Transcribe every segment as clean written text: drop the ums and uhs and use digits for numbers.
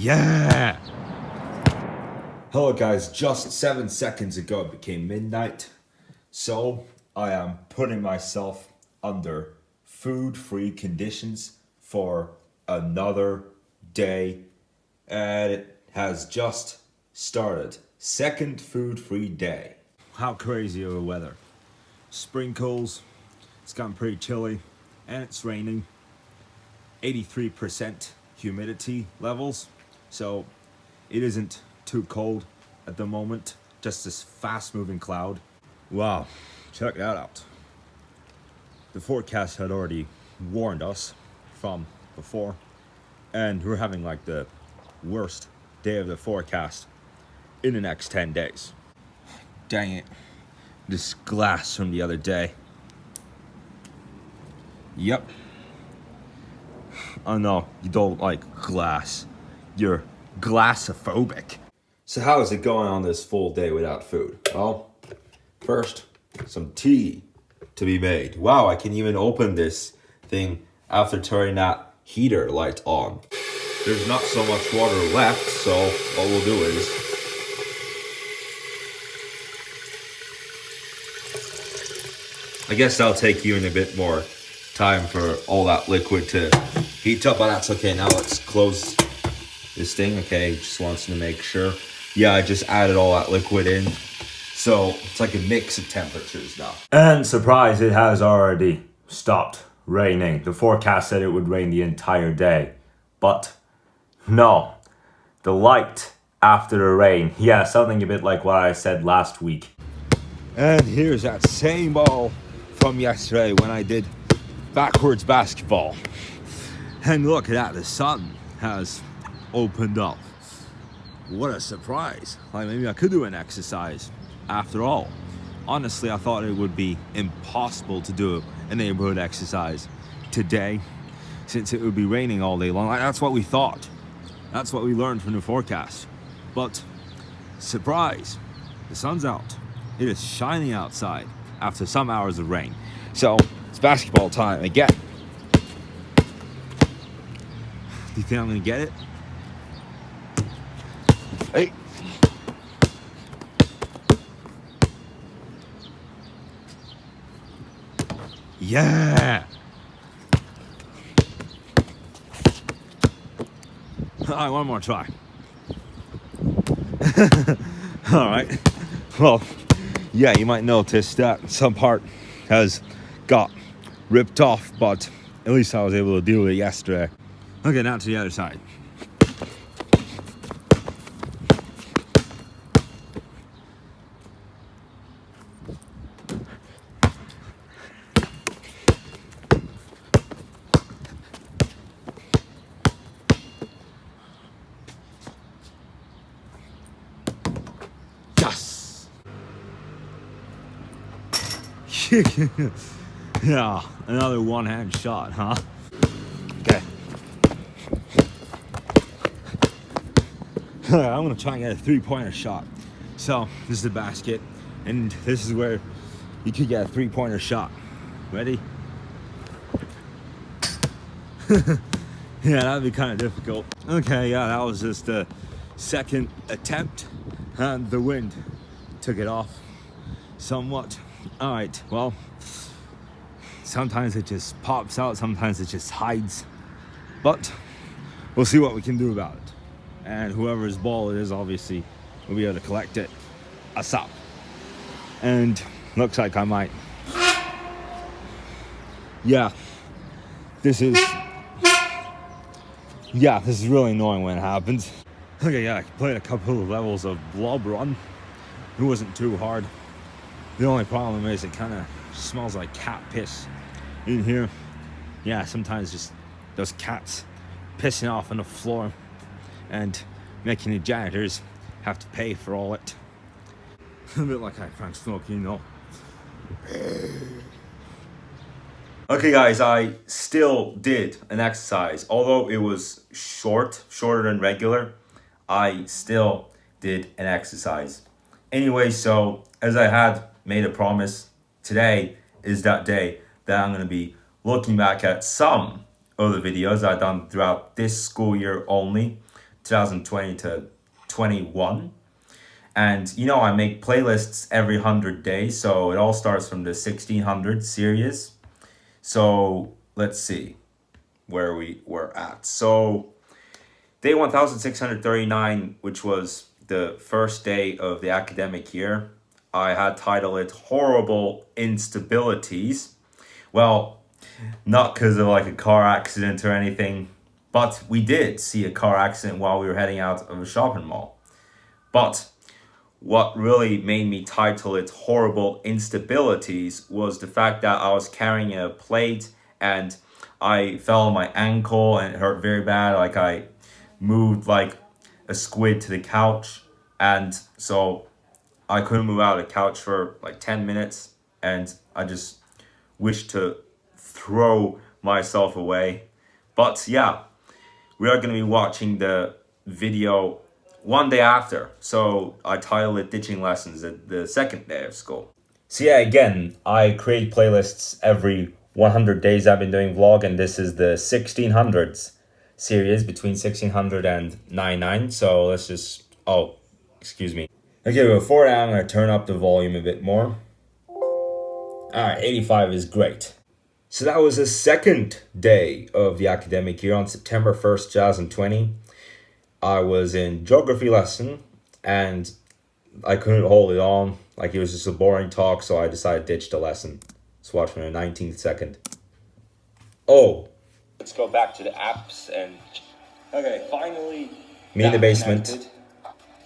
Yeah! Hello guys, just 7 seconds ago it became midnight, so I am putting myself under food-free conditions for another day, and it has just started. Second food-free day. How crazy are the weather? Sprinkles, it's gotten pretty chilly, and it's raining. 83% humidity levels, so it isn't too cold at the moment. Just this fast-moving cloud. Wow, check that out. The forecast had already warned us from before, and we're having like the worst day of the forecast in the next 10 days. Dang it. This glass from the other day. Yep. Oh no, you don't like glass. You're glassophobic. So how is it going on this full day without food? Well, first, some tea to be made. Wow, I can even open this thing after turning that heater light on. There's not so much water left, so what we'll do is I guess that'll take you in a bit more time for all that liquid to heat up, but that's okay. Now let's close this thing. Okay, just wants to make sure. Yeah, I just added all that liquid in. So it's like a mix of temperatures now. And surprise, it has already stopped raining. The forecast said it would rain the entire day. But no, the light after the rain. Yeah, something a bit like what I said last week. And here's that same ball from yesterday when I did backwards basketball. And look at that, the sun has opened up. What a surprise. Like maybe I could do an exercise after all. Honestly, I thought it would be impossible to do a neighborhood exercise today since it would be raining all day long. Like, that's what we thought. That's what we learned from the forecast. But surprise, the sun's out. It is shining outside after some hours of rain. So it's basketball time again. Do you think I'm gonna get it? Hey. Yeah. All right, one more try. All right. Well, yeah, you might notice that some part has got ripped off, but at least I was able to deal with it yesterday. Okay, now to the other side. Yes! Yeah, another one-hand shot, huh? Okay. I'm gonna try and get a three-pointer shot. So, this is the basket, and this is where you could get a three-pointer shot. Ready? Yeah, that'd be kind of difficult. Okay, yeah, that was just the second attempt, and the wind took it off somewhat. All right, well, sometimes it just pops out, sometimes it just hides, but we'll see what we can do about it. And whoever's ball it is, obviously, will be able to collect it ASAP. And looks like I might. Yeah, this is really annoying when it happens. Okay, yeah, I played a couple of levels of Blob Run. It wasn't too hard. The only problem is it kind of smells like cat piss in here. Yeah, sometimes just those cats pissing off on the floor and making the janitors have to pay for all it. A bit like I Frank Smoky, you know. Okay guys, I still did an exercise. Although it was shorter than regular, I still did an exercise. Anyway, so as I had made a promise, today is that day that I'm going to be looking back at some of the videos I've done throughout this school year only 2020 to 21. And you know, I make playlists every 100 days, so it all starts from the 1600 series. So let's see where we were at. So day 1639, which was the first day of the academic year, I had titled it Horrible Instabilities. Well, not because of like a car accident or anything, but we did see a car accident while we were heading out of a shopping mall. But what really made me title it Horrible Instabilities was the fact that I was carrying a plate and I fell on my ankle and it hurt very bad. Like I moved like a squid to the couch, and so I couldn't move out of the couch for like 10 minutes, and I just wished to throw myself away. But yeah, we are going to be watching the video one day after. So I titled it Ditching Lessons at the second day of school. So yeah, again, I create playlists every 100 days I've been doing vlog, and this is the 1600s series between 1600 and 99. So let's just, oh, excuse me. Okay, before that, I'm going to turn up the volume a bit more. Alright, 85 is great. So that was the second day of the academic year on September 1st, 2020. I was in geography lesson and I couldn't hold it on. Like, it was just a boring talk, so I decided to ditch the lesson. Let's watch from the 19th second. Oh. Let's go back to the apps and... Okay, finally... Me in the basement. Connected,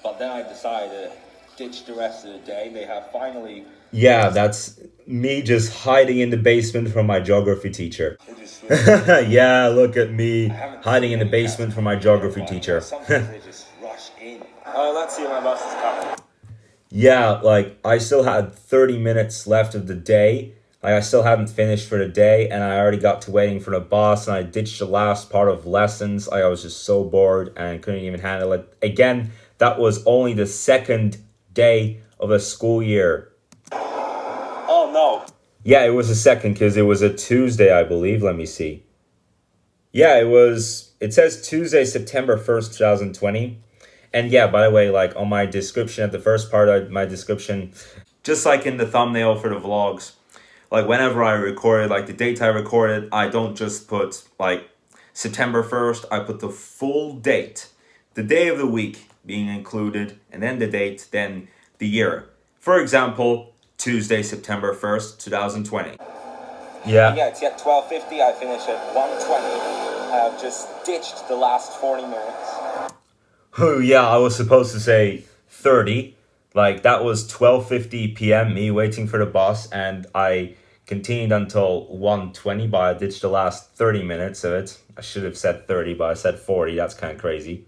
but then I decided to ditch the rest of the day. They have finally... Yeah, that's me just hiding in the basement from my geography teacher. Yeah, look at me hiding in the basement from my geography teacher. Sometimes they just rush in. Let's see if my bus is coming. Yeah, like I still had 30 minutes left of the day. Like I still hadn't finished for the day, and I already got to waiting for the bus, and I ditched the last part of lessons. I was just so bored and couldn't even handle it. Again, that was only the second day of a school year. Oh no. Yeah, it was a second because it was a Tuesday, I believe. Let me see. Yeah, it says Tuesday, September 1st, 2020. And yeah, by the way, like on my description at the first part of my description, just like in the thumbnail for the vlogs, like whenever I recorded, like the date I recorded, I don't just put like September 1st, I put the full date, the day of the week being included, and then the date, then the year. For example, Tuesday, September 1st, 2020. Yeah. Yeah, it's yet 12:50. I finished at 1:20. I've just ditched the last 40 minutes. Oh, yeah, I was supposed to say 30. Like, that was 12:50 p.m., me waiting for the bus, and I continued until 1:20, but I ditched the last 30 minutes of it. I should have said 30, but I said 40. That's kind of crazy.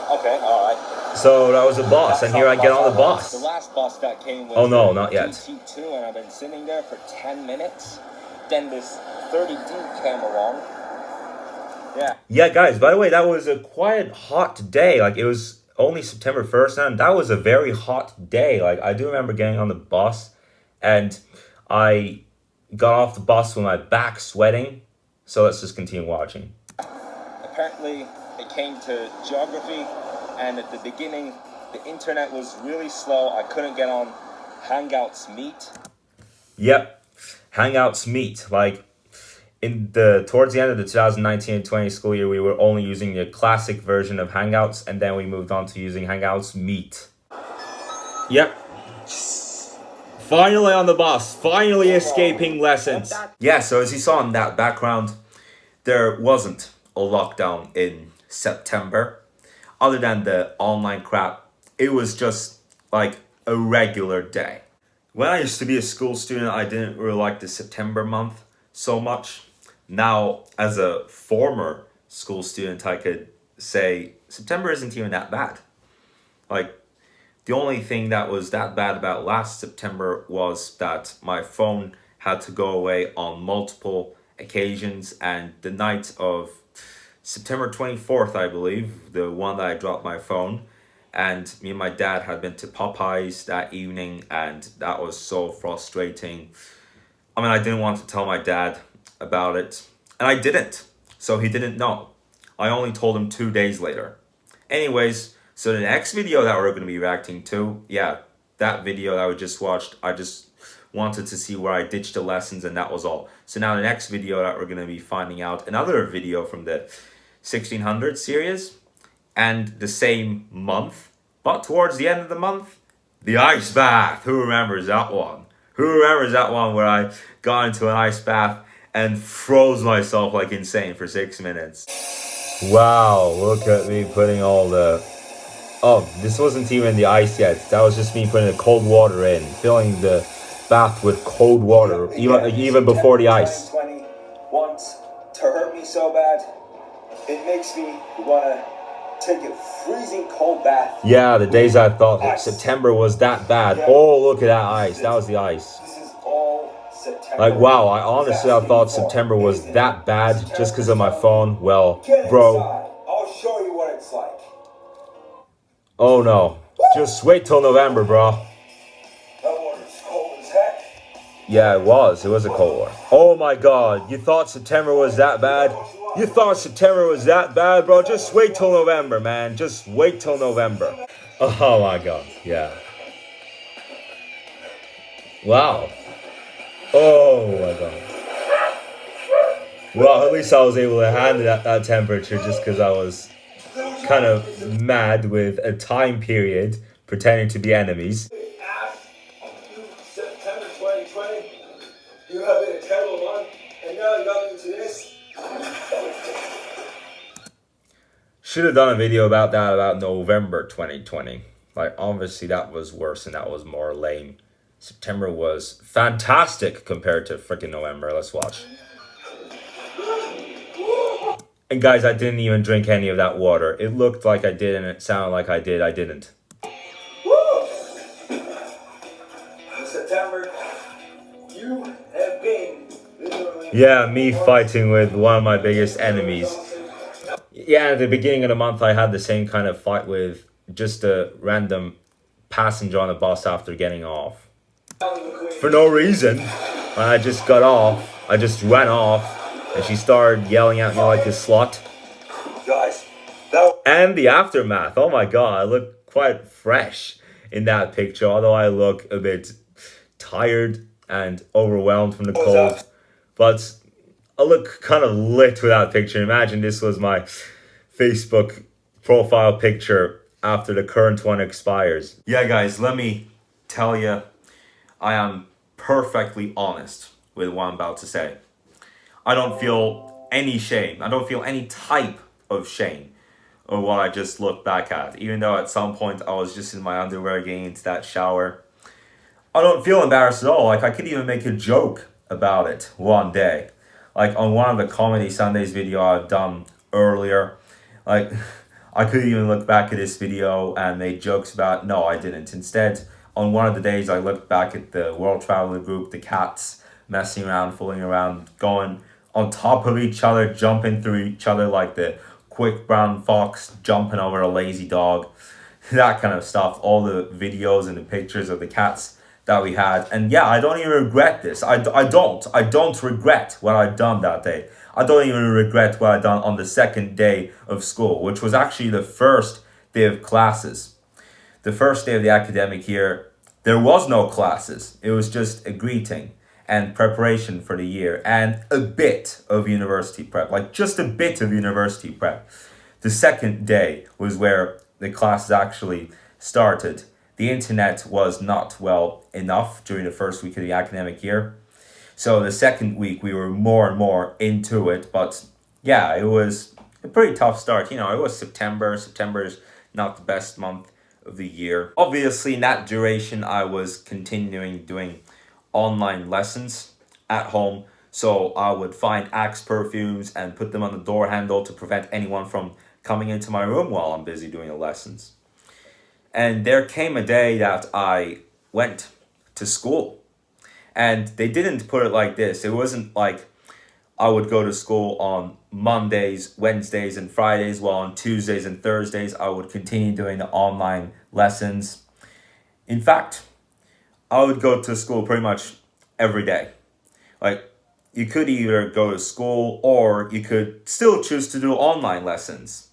Okay, alright. So that was a bus, and here I get on the bus. The last bus that came was not yet. GT2, and I've been sitting there for 10 minutes. Then this 30D came along. Yeah, guys, by the way, that was a quite hot day. Like, it was only September 1st, and that was a very hot day. Like, I do remember getting on the bus, and I got off the bus with my back sweating. So let's just continue watching. Apparently, it came to geography, and at the beginning, the internet was really slow. I couldn't get on Hangouts Meet. Yep, Hangouts Meet. Like, towards the end of the 2019-20 school year, we were only using the classic version of Hangouts, and then we moved on to using Hangouts Meet. Yep. Finally on the bus, finally escaping lessons. Yeah, so as you saw in that background, there wasn't a lockdown in September. Other than the online crap, it was just like a regular day. When I used to be a school student, I didn't really like the September month so much. Now, as a former school student, I could say September isn't even that bad. Like, the only thing that was that bad about last September was that my phone had to go away on multiple occasions, and the night of September 24th, I believe, the one that I dropped my phone, and me and my dad had been to Popeyes that evening, and that was so frustrating. I mean, I didn't want to tell my dad about it, and I didn't. So he didn't know. I only told him 2 days later. Anyways, so the next video that we're going to be reacting to, yeah, that video that we just watched, I just wanted to see where I ditched the lessons, and that was all. So now the next video that we're going to be finding out, another video from the 1600 series, and the same month, but towards the end of the month, the ice bath. Who remembers that one? Who remembers that one where I got into an ice bath and froze myself like insane for 6 minutes? Wow, look at me putting all the... Oh, this wasn't even the ice yet. That was just me putting the cold water in, filling the bath with cold water, even before the ice. 2020 wants to hurt me so bad, it makes me want to take a freezing cold bath. Yeah, the days I thought that September was that bad. Oh, look at that ice. That was the ice. This is all September. Like, wow, I honestly thought September was that bad just because of my phone. Well, bro. I'll show you what it's like. Oh no. Just wait till November, bro. That water's cold as heck. Yeah, it was. It was a cold war. Oh my god. You thought September was that bad? You thought September was that bad, bro? Just wait till November, man. Just wait till November. Oh my god. Yeah. Wow. Oh my god. Well, at least I was able to handle that temperature just because I was kind of mad with a time period pretending to be enemies. September 2020, you have been a terrible month, and now you got into this. Should have done a video about that about November 2020. Like, obviously that was worse and that was more lame. September was fantastic compared to freaking November. Let's watch. And guys, I didn't even drink any of that water. It looked like I did and it sounded like I did. I didn't. September, you have been literally... Yeah, me fighting with one of my biggest enemies. Yeah, at the beginning of the month, I had the same kind of fight with just a random passenger on the bus after getting off. For no reason. When I just got off, I just ran off, and she started yelling at me like a slut. Guys, And the aftermath. Oh my god, I look quite fresh in that picture, although I look a bit tired and overwhelmed from the cold. But I look kind of lit with that picture. Imagine this was my Facebook profile picture after the current one expires. Yeah, guys, let me tell you, I am perfectly honest with what I'm about to say. I don't feel any shame. I don't feel any type of shame of what I just looked back at. Even though at some point I was just in my underwear getting into that shower. I don't feel embarrassed at all. Like, I could even make a joke about it one day. Like, on one of the Comedy Sundays video I've done earlier. Like, I could even look back at this video and make jokes about it. No, I didn't. Instead, on one of the days I looked back at the World Traveler group, the cats messing around, fooling around, going on top of each other, jumping through each other like the quick brown fox jumping over a lazy dog. That kind of stuff. All the videos and the pictures of the cats that we had. And yeah, I don't even regret this. I don't regret what I'd done that day. I don't even regret what I'd done on the second day of school, which was actually the first day of classes. The first day of the academic year, there was no classes. It was just a greeting and preparation for the year and a bit of university prep, like just a bit of university prep. The second day was where the classes actually started. The internet was not well enough during the first week of the academic year. So the second week we were more and more into it, but yeah, it was a pretty tough start. You know, it was September. September is not the best month of the year. Obviously, in that duration, I was continuing doing online lessons at home. So I would find Axe perfumes and put them on the door handle to prevent anyone from coming into my room while I'm busy doing the lessons. And there came a day that I went to school. And they didn't put it like this. It wasn't like I would go to school on Mondays, Wednesdays, and Fridays, while on Tuesdays and Thursdays, I would continue doing the online lessons. In fact, I would go to school pretty much every day. Like, you could either go to school or you could still choose to do online lessons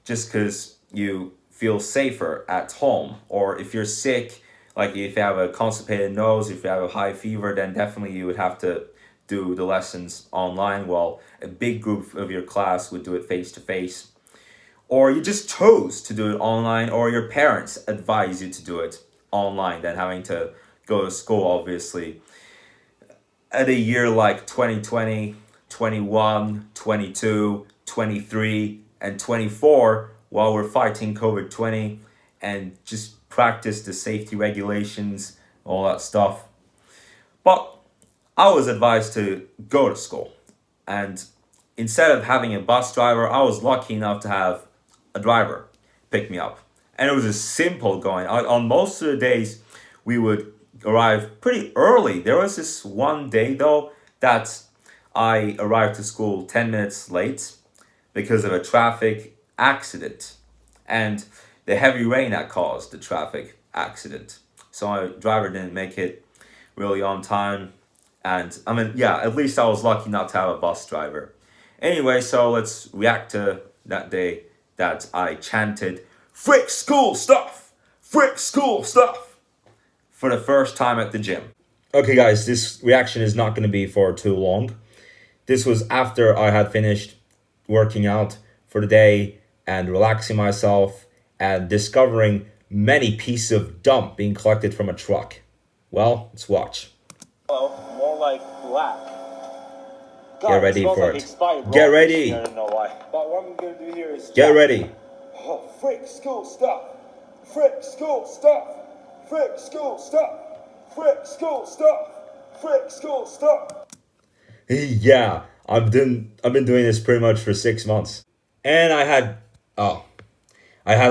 just because you feel safer at home. Or if you're sick, like if you have a constipated nose, if you have a high fever, then definitely you would have to do the lessons online while a big group of your class would do it face to face. Or you just chose to do it online, or your parents advise you to do it online than having to go to school, obviously. At a year like 2020, 21, 22, 23, and 24, while we're fighting COVID-20 and just practice the safety regulations, all that stuff. But I was advised to go to school. And instead of having a bus driver, I was lucky enough to have a driver pick me up. And it was a simple going. On most of the days, we would arrive pretty early. There was this one day, though, that I arrived to school 10 minutes late because of a traffic accident. And the heavy rain that caused the traffic accident. So my driver didn't make it really on time. And I mean, yeah, at least I was lucky not to have a bus driver. Anyway, so let's react to that day that I chanted, "Frick school stuff! Frick school stuff!" for the first time at the gym. Okay, guys, this reaction is not going to be for too long. This was after I had finished working out for the day and relaxing myself and discovering many pieces of dump being collected from a truck. Well, let's watch. More like black. God, Get ready smells for like it. expired Get raw ready. fish. I don't know why. But what I'm gonna do here is Get ready. Oh, frick school stuff. Frick school stuff. Frick school stuff. Frick school stuff. Frick school stuff. Yeah, I've been doing this pretty much for 6 months. And I had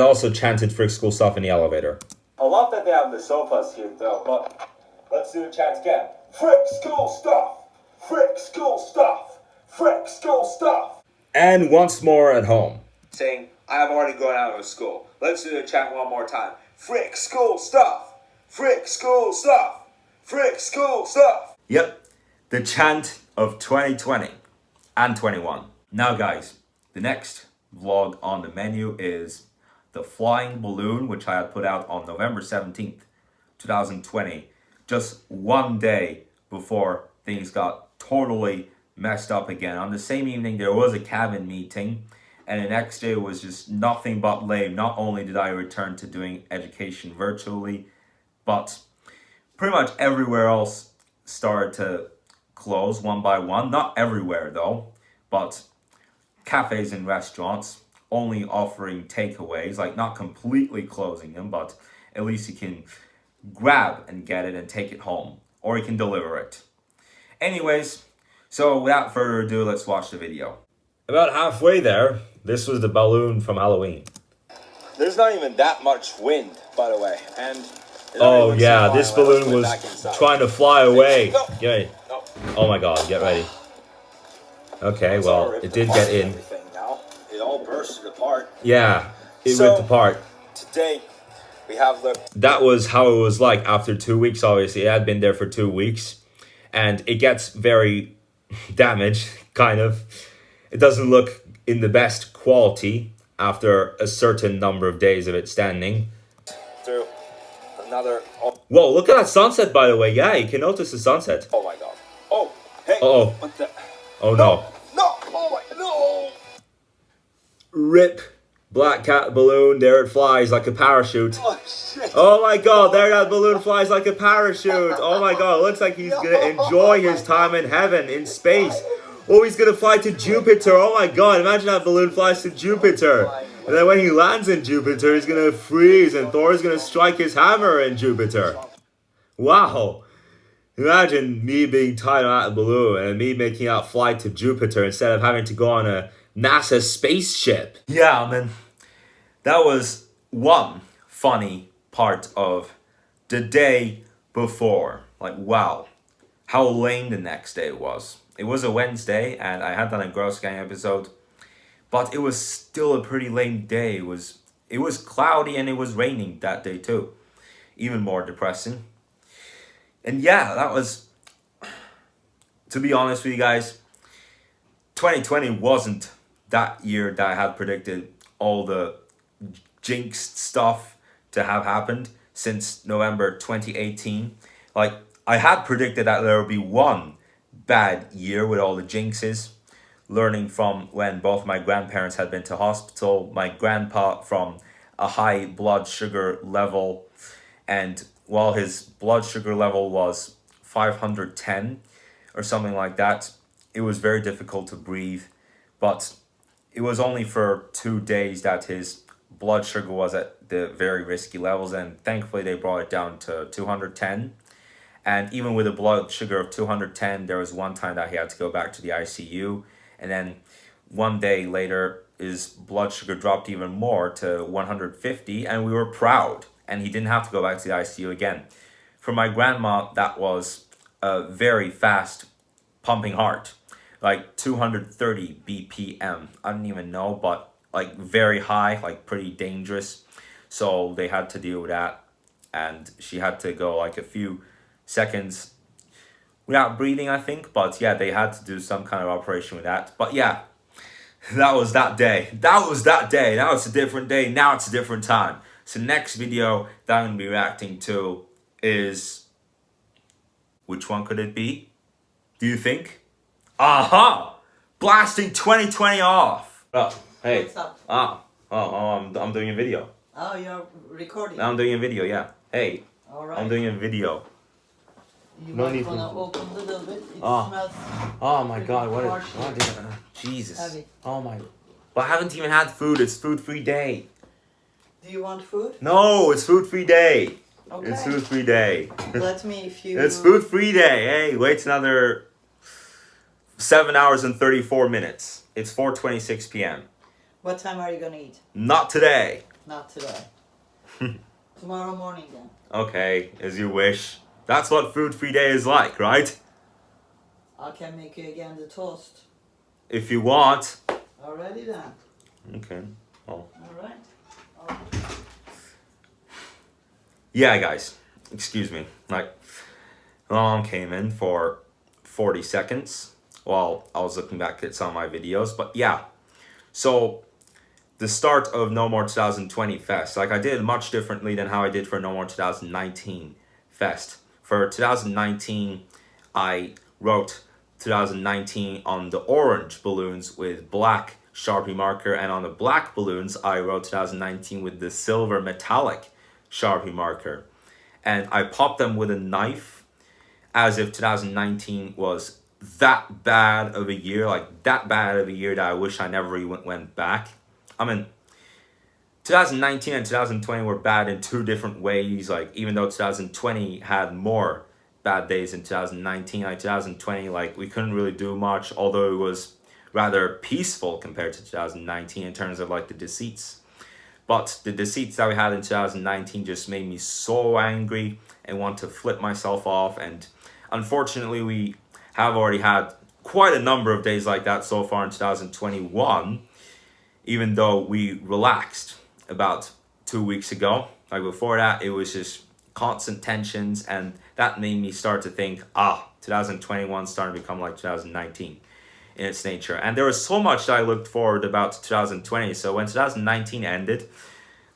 also chanted frick school stuff in the elevator. I love that they have the sofas here though, but let's do the chant again. Frick school stuff. Frick school stuff. Frick school stuff. And once more at home. Saying, I have already gone out of school. Let's do the chant one more time. Frick school stuff. Frick school stuff. Frick school stuff. Yep, the chant of 2020 and 21. Now guys, the next vlog on the menu is the flying balloon, which I had put out on November 17th, 2020. Just one day before things got totally messed up again. On the same evening, there was a cabin meeting, and the next day was just nothing but lame. Not only did I return to doing education virtually, but pretty much everywhere else started to close one by one. Not everywhere though, but cafes and restaurants only offering takeaways, like not completely closing them, but at least you can grab and get it and take it home, or you can deliver it. Anyways, so without further ado, let's watch the video. About halfway there, this was the balloon from Halloween. There's not even that much wind, by the way, and Oh yeah, this balloon was trying to fly away. No. Yay. No. Oh my god, get ready. Okay, well, it did get in. Now. It all bursted apart. Yeah, it So- ripped apart. Today, we have the That was how it was like after 2 weeks, obviously. It had been there for 2 weeks. And it gets very damaged, kind of. It doesn't look in the best quality after a certain number of days of it standing. through another. Whoa, look at that sunset, by the way. Yeah, you can notice the sunset. Oh my god. Oh, hey. Uh-oh. What the? Oh no. No. Oh my. No. Rip. Black cat balloon, there it flies like a parachute. Oh shit. Oh my god, there that balloon flies like a parachute. Oh my god, it looks like he's gonna enjoy his time in heaven, in space. Oh, he's gonna fly to Jupiter. Oh my god, imagine that balloon flies to Jupiter. And then when he lands in Jupiter, he's gonna freeze and Thor's gonna strike his hammer in Jupiter. Wow. Imagine me being tied on that balloon and me making that flight to Jupiter instead of having to go on a NASA spaceship. Yeah, man. That was one funny part of the day before. Like, wow. How lame the next day was. It was a Wednesday, and I had done a Gross Gang episode. But it was still a pretty lame day. It was cloudy and it was raining that day too. Even more depressing. And yeah, that was to be honest with you guys, 2020 wasn't that year that I had predicted all the jinxed stuff to have happened since November 2018. Like, I had predicted that there would be one bad year with all the jinxes, learning from when both my grandparents had been to hospital, my grandpa from a high blood sugar level, and while his blood sugar level was 510 or something like that, it was very difficult to breathe. But it was only for 2 days that his blood sugar was at the very risky levels, and thankfully they brought it down to 210. And even with a blood sugar of 210, there was one time that he had to go back to the ICU. And then one day later, his blood sugar dropped even more to 150, and we were proud. And he didn't have to go back to the ICU again. For my grandma, that was a very fast pumping heart, like 230 BPM. I don't even know, but like very high, like pretty dangerous. So they had to deal with that. And she had to go like a few seconds without breathing, I think. But yeah, they had to do some kind of operation with that. But yeah, that was that day. That was that day. Now it's a different day. Now it's a different time. So next video that I'm going to be reacting to is... which one could it be? Do you think? Aha! Blasting 2020 off! Oh, hey. What's up? I'm doing a video. Oh, you're recording. I'm doing a video, yeah. Hey, All right. I'm doing a video. You No might need wanna to- open a little bit. It Oh. smells. Oh my god, what Harsh. is... Jesus. Heavy. Oh my... But I haven't even had food. It's food-free day. Do you want food? No, it's food-free day. Okay. It's food-free day. Let me if you. It's food-free day. Hey, wait another 7 hours and 34 minutes. It's 4:26 p.m. What time are you gonna eat? Not today. Not today. Tomorrow morning then. Okay, as you wish. That's what food-free day is like, right? I can make you again the toast. If you want. Already then. Okay. Well. All right. Yeah, guys. Excuse me. Like, alarm came in for 40 seconds while I was looking back at some of my videos. But yeah. So, the start of No More 2020 Fest. Like, I did much differently than how I did for No More 2019 Fest. For 2019, I wrote 2019 on the orange balloons with black Sharpie marker, and on the black balloons, I wrote 2019 with the silver metallic Sharpie marker. And I popped them with a knife as if 2019 was that bad of a year, like that bad of a year that I wish I never even went back. I mean, 2019 and 2020 were bad in two different ways. Like, even though 2020 had more bad days in 2019, like 2020, like we couldn't really do much, although it was rather peaceful compared to 2019 in terms of like the deceits. But the deceits that we had in 2019 just made me so angry and want to flip myself off. And unfortunately, we have already had quite a number of days like that so far in 2021, even though we relaxed about 2 weeks ago. Like, before that, it was just constant tensions, and that made me start to think, 2021 starting to become like 2019 in its nature. And there was so much that I looked forward about to 2020. So when 2019 ended,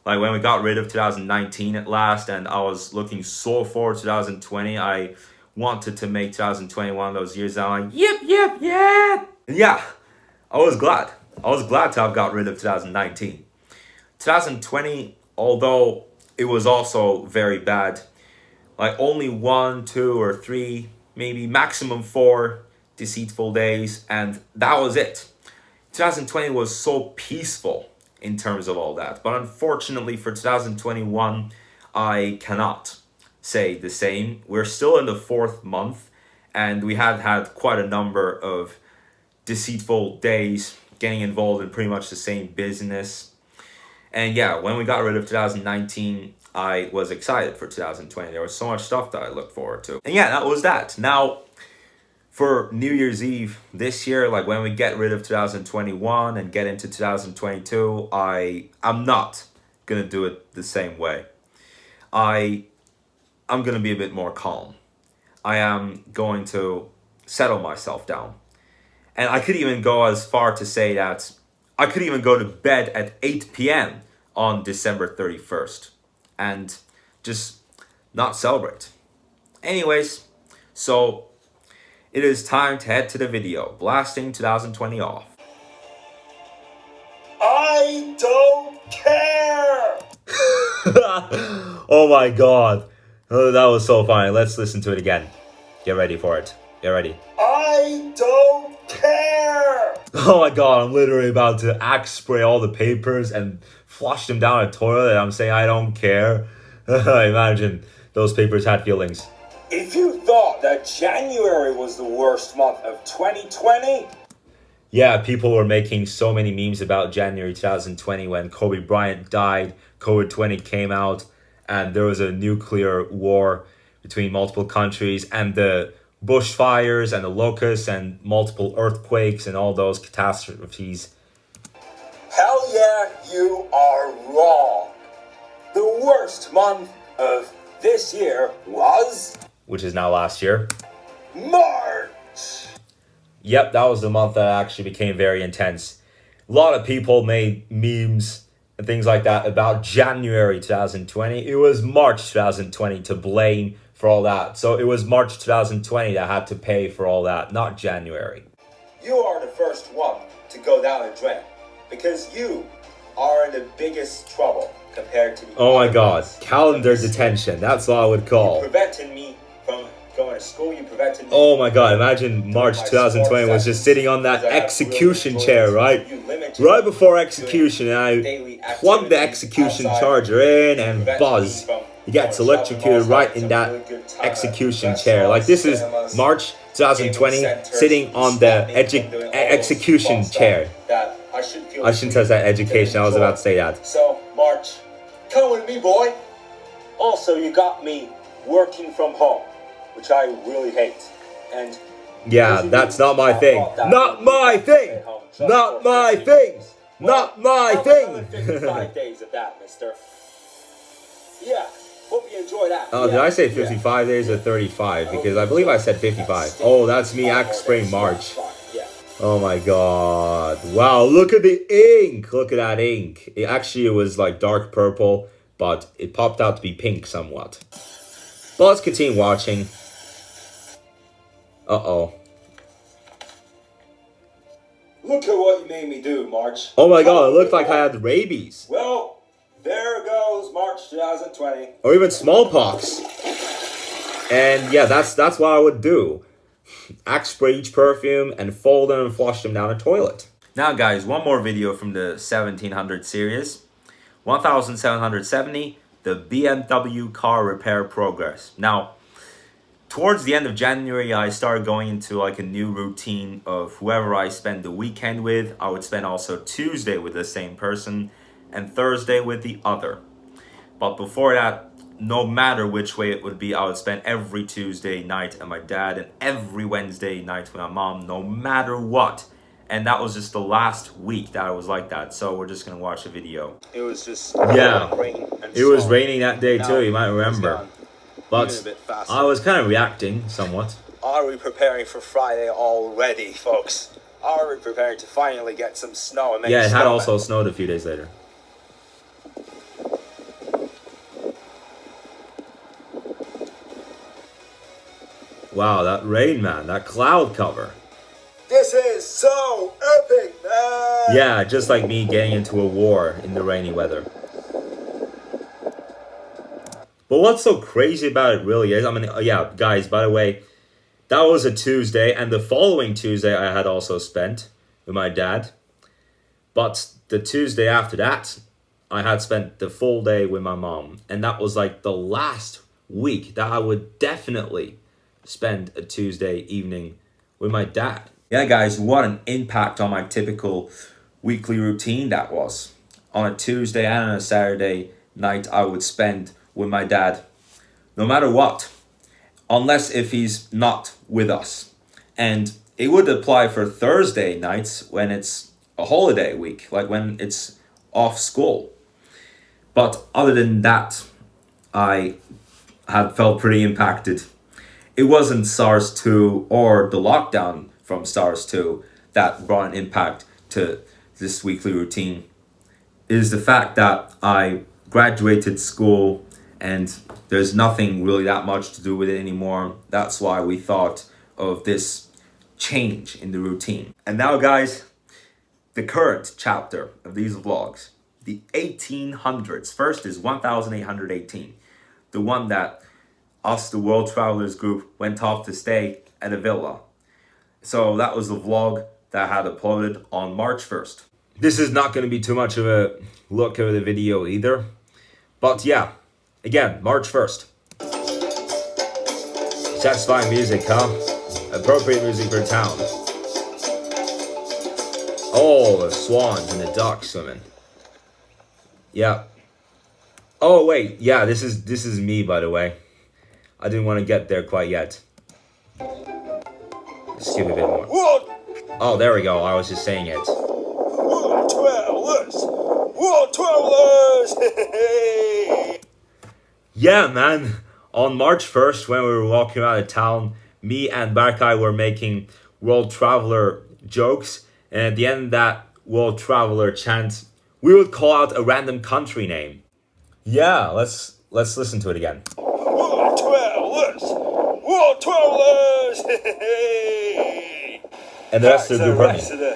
like when we got rid of 2019 at last, and I was looking so forward to 2020, I wanted to make 2020 one of those years that I'm like, yep, yeah. And yeah, I was glad. I was glad to have got rid of 2019. 2020, although it was also very bad, like only 1, 2, or 3, maybe maximum 4 deceitful days, and that was it. 2020 was so peaceful in terms of all that, but unfortunately for 2021, I cannot say the same. We're still in the 4th month, and we have had quite a number of deceitful days, getting involved in pretty much the same business. And yeah, when we got rid of 2019, I was excited for 2020. There was so much stuff that I looked forward to. And yeah, that was that. Now, for New Year's Eve this year, like when we get rid of 2021 and get into 2022, I'm not gonna do it the same way. I'm gonna be a bit more calm. I am going to settle myself down. And I could even go as far to say that I could even go to bed at 8 p.m. on December 31st and just not celebrate. Anyways, so it is time to head to the video, blasting 2020 off. I don't care! Oh my god. Oh, that was so funny. Let's listen to it again. Get ready for it. Get ready. I don't care! Oh my god, I'm literally about to axe spray all the papers and flush them down a toilet and I'm saying I don't care. Imagine those papers had feelings. If you thought that January was the worst month of 2020, Yeah, people were making so many memes about January 2020 when Kobe Bryant died, COVID-20 came out, and there was a nuclear war between multiple countries, and the bushfires and the locusts and multiple earthquakes and all those catastrophes. hell yeah, you are wrong. The worst month of this year was Which is now last year. March. Yep, that was the month that actually became very intense. A lot of people made memes and things like that about January 2020. It was March 2020 to blame for all that. So it was March 2020 that had to pay for all that, not January. You are the first one to go down the drain because you are in the biggest trouble compared to the Oh my other god, ones. calendar detention. That's what I would You call. prevented me from going to school. You prevented me. Oh my god, imagine March 2020 was just sitting on that execution chair, right? Right before execution, and I plug the execution charger in and buzz. He gets electrocuted right in that execution chair. Like this is March 2020 sitting on the execution chair. I shouldn't have said education, I was about to say that. So, March, come with me, boy. Also, you got me working from home, which I really hate. And Yeah, that's not my thing. Not my thing! Not my thing! Not my thing! 55 days of that, mister. Yeah, hope you enjoy that. Oh, did I say 55 days or 35? Because I believe I said 55. Oh, that's me axe spraying March. Yeah. Oh my god. Wow, look at the ink! Look at that ink. It was like dark purple, but it popped out to be pink somewhat. But let's continue watching. Uh-oh. Look at what you made me do, March. Oh my god, it looked like I had rabies. Well, there goes March 2020. Or even smallpox. And yeah, that's what I would do. Axe spray each perfume and fold them and flush them down a toilet. Now guys, one more video from the 1700 series. 1770, the BMW car repair progress. Now, towards the end of January, I started going into like a new routine of whoever I spend the weekend with. I would spend also Tuesday with the same person and Thursday with the other. But before that, no matter which way it would be, I would spend every Tuesday night with my dad and every Wednesday night with my mom, no matter what. And that was just the last week that I was like that. So we're just gonna watch a video. It was just Yeah, rain and it was storm. raining that day Now, too, you might it's remember. gone. But Even a bit faster. I was kind of reacting somewhat. Are we preparing for Friday already, folks? Are we preparing to finally get some snow and make Yeah, it had snowmen? also snowed a few days later. Wow, that rain, man, that cloud cover. This is so epic, man! Yeah, just like me getting into a war in the rainy weather. But what's so crazy about it really is, I mean, yeah, guys, by the way, that was a Tuesday, and the following Tuesday I had also spent with my dad. But the Tuesday after that, I had spent the full day with my mom. And that was like the last week that I would definitely spend a Tuesday evening with my dad. Yeah, guys, what an impact on my typical weekly routine that was. On a Tuesday and on a Saturday night, I would spend with my dad, no matter what, unless if he's not with us. And it would apply for Thursday nights when it's a holiday week, like when it's off school. But other than that, I had felt pretty impacted. it wasn't SARS 2 or the lockdown from SARS 2 that brought an impact to this weekly routine. It is the fact that I graduated school and there's nothing really that much to do with it anymore. That's why we thought of this change in the routine. And now, guys, the current chapter of these vlogs, the 1800s. First is 1818, the one that us, the World Travelers group, went off to stay at a villa. So that was the vlog that I had uploaded on March 1st. This is not going to be too much of a look at the video either. But yeah, again, March 1st. Satisfying music, huh? Appropriate music for town. Oh, the swans and the ducks swimming. Yeah. Oh wait, yeah, this is me, by the way. I didn't want to get there quite yet. Let's give it a bit more. Oh, there we go. I was just saying it. World Travelers! Yeah, man. On March 1st, when we were walking around the town, me and Barkai were making World Traveler jokes. And at the end of that World Traveler chant, we would call out a random country name. Yeah, let's listen to it again. World Travelers! And the rest of the group heard me. The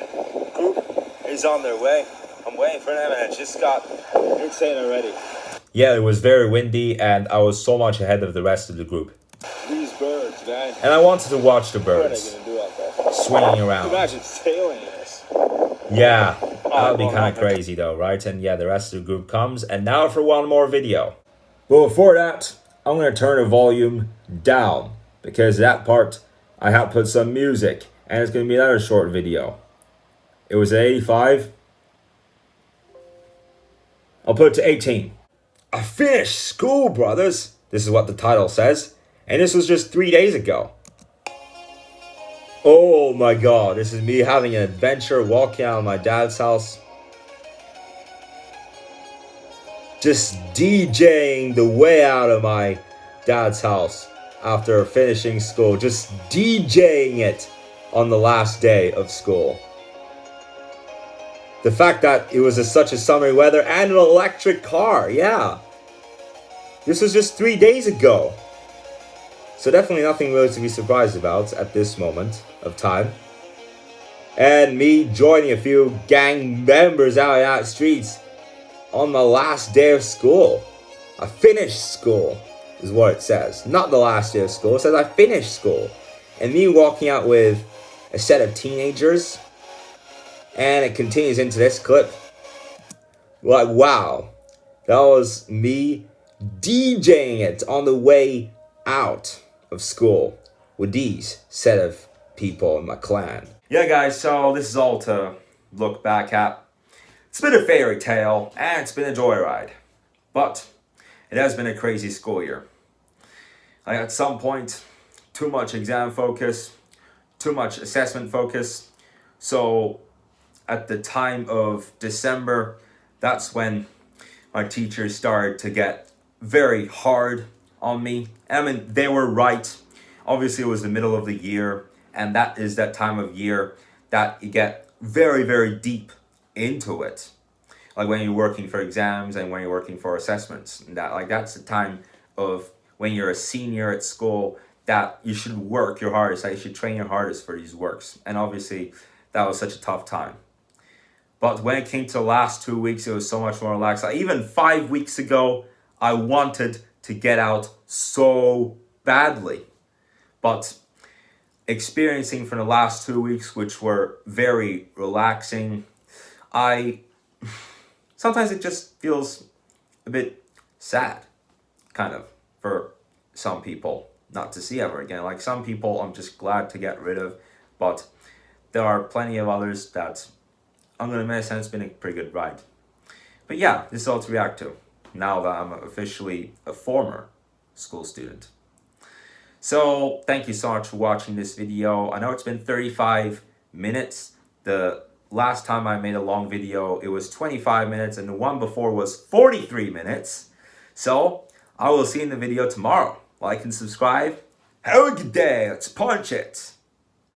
group is on their way. I'm waiting for them, and it just got insane already. Yeah, it was very windy, and I was so much ahead of the rest of the group. These birds, man. And I wanted to watch the What are they birds gonna do out there? swinging around. Imagine sailing this. Yeah, that would be well, kind of no. crazy though, right? And yeah, the rest of the group comes. And now for one more video. But before that, I'm going to turn the volume down, because that part I have put some music, and it's going to be another short video. It was at 85. I'll put it to 18. I finished school, brothers. This is what the title says. And this was just 3 days ago. Oh my god, this is me having an adventure walking out of my dad's house. Just DJing the way out of my dad's house after finishing school. Just DJing it on the last day of school. The fact that it was such a summery weather and an electric car, yeah. This was just 3 days ago. So definitely nothing really to be surprised about at this moment of time. And me joining a few gang members out in the streets on my last day of school. I finished school, is what it says. Not the last day of school, it says I finished school. And me walking out with a set of teenagers. And it continues into this clip. Like, wow. That was me DJing it on the way out of school with these set of people in my clan. Yeah, guys, so this is all to look back at. It's been a fairy tale, and it's been a joyride. But it has been a crazy school year. Like, at some point, too much exam focus, too much assessment focus. So at the time of December, that's when my teachers started to get very hard on me. I mean, they were right. Obviously, it was the middle of the year, and that is that time of year that you get very, very deep into it. Like when you're working for exams and when you're working for assessments. That's the time of when you're a senior at school that you should work your hardest, that you should train your hardest for these works. And obviously, that was such a tough time. But when it came to the last 2 weeks, it was so much more relaxed. Like even 5 weeks ago, I wanted to get out so badly. But experiencing for the last 2 weeks, which were very relaxing, sometimes it just feels a bit sad, kind of, for some people not to see ever again. Like some people I'm just glad to get rid of, but there are plenty of others that I'm going to miss, and it's been a pretty good ride. But yeah, this is all to react to, now that I'm officially a former school student. So thank you so much for watching this video. I know it's been 35 minutes. The last time I made a long video, it was 25 minutes, and the one before was 43 minutes. So I will see you in the video tomorrow. Like and subscribe, Have a good day. Let's punch it.